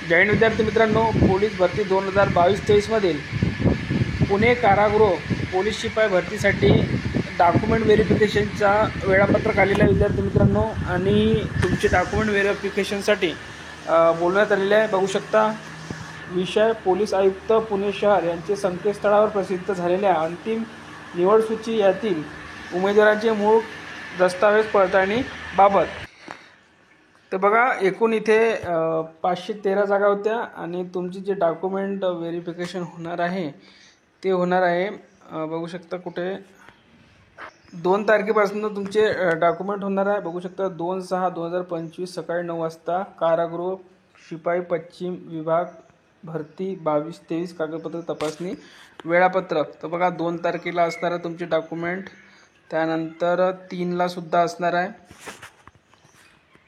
जय हिंद विद्यार्थी मित्रांनो, पोलीस भरती 2022-23 मधील पुणे कारागृह पोलीस शिपाई भरतीसाठी डॉक्युमेंट व्हेरिफिकेशनचा वेळापत्रक आलेला आहे विद्यार्थी मित्रांनो। आणि तुमचे डॉक्युमेंट व्हेरिफिकेशनसाठी बोलण्यात आलेले आहे। बघू शकता विषय पोलीस आयुक्त पुणे शहर यांचे संकेतस्थळावर प्रसिद्ध झालेल्या अंतिम निवड सूची यातील उमेदवारांचे मूळ दस्तावेज पडताळणी बाबत। तर बघा, एकूण इथे 513 जागा होत्या आणि तुमची जे डॉक्युमेंट व्हेरिफिकेशन होणार आहे ते होणार आहे, बघू शकता कुठे 2 तारखेपासून तुमचे डॉक्युमेंट होणार आहे। बघू शकता 2/6/2025 सकाळी 9 वाजता कारागृह शिपाई पश्चिम विभाग भरती 22-23 कागदपत्र तपासणी वेळापत्रक। तर बघा 2 तारखेला असणार आहे तुमचे डॉक्युमेंट, त्यानंतर 3ला सुद्धा असणार आहे,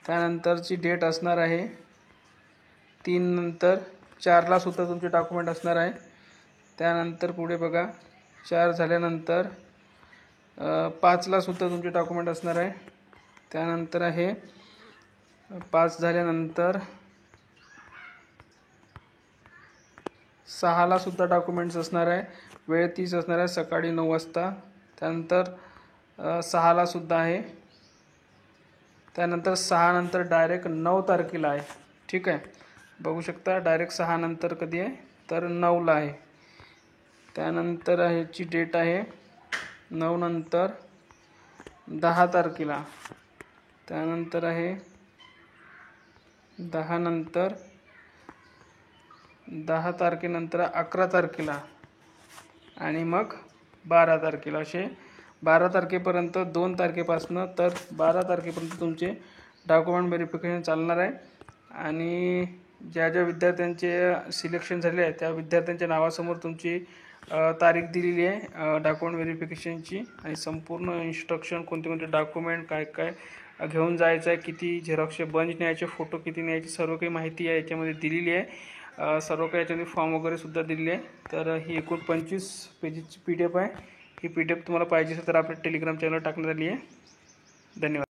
त्यानंतरची डेट असणार आहे 3 नंतर 4ला सुद्धा तुमचे डॉक्युमेंट असणार आहे। त्यानंतर पुढे बघा 4 झाल्यानंतर 5ला सुद्धा तुमचे डॉक्युमेंट असणार आहे। त्यानंतर आहे 5 झाल्यानंतर 6ला सुद्धा डॉक्युमेंट्स असणार आहे, वेळ 30 असणार आहे, सकाळी 9 वाजता। त्यानंतर 6ला सुद्धा आहे, त्यानंतर 6 नंतर डायरेक्ट 9 तारखेला आहे। ठीक आहे, बघू शकता डायरेक्ट 6 नंतर कधी आहे तर 9ला आहे। त्यानंतर ह्याची डेट आहे 9 नंतर 10 तारखेला, त्यानंतर आहे 10 नंतर 10 तारखेनंतर 11 तारखेला आणि मग 12 तारखेला। असे 12 तारखेपर्यंत 2 तारखेपासून तर 12 तारखेपर्यंत तुमचे डॉक्युमेंट व्हेरिफिकेशन चालणार आहे। आणि ज्या ज्या विद्यार्थ्यांचे सिलेक्शन झाले आहे त्या विद्यार्थ्यांच्या नावासमोर तुमची तारीख दिलेली आहे डॉक्युमेंट व्हेरिफिकेशनची, आणि संपूर्ण इन्स्ट्रक्शन कोणते कोणते डॉक्युमेंट काय काय घेऊन जायचं आहे, किती झेरॉक्सचे बंच न्यायचे, फोटो किती न्यायचे, सर्व काही माहिती आहे याच्यामध्ये दिलेली आहे। सर्व काही याच्यामध्ये फॉर्म वगैरे सुद्धा दिलेले आहे। तर ही एकूण 25 पेजेसची PDF आहे। ही PDF तुम्हाला पाहिजे असेल तर आपल्या टेलिग्राम चॅनलवर टाकण्यात आली आहे। धन्यवाद।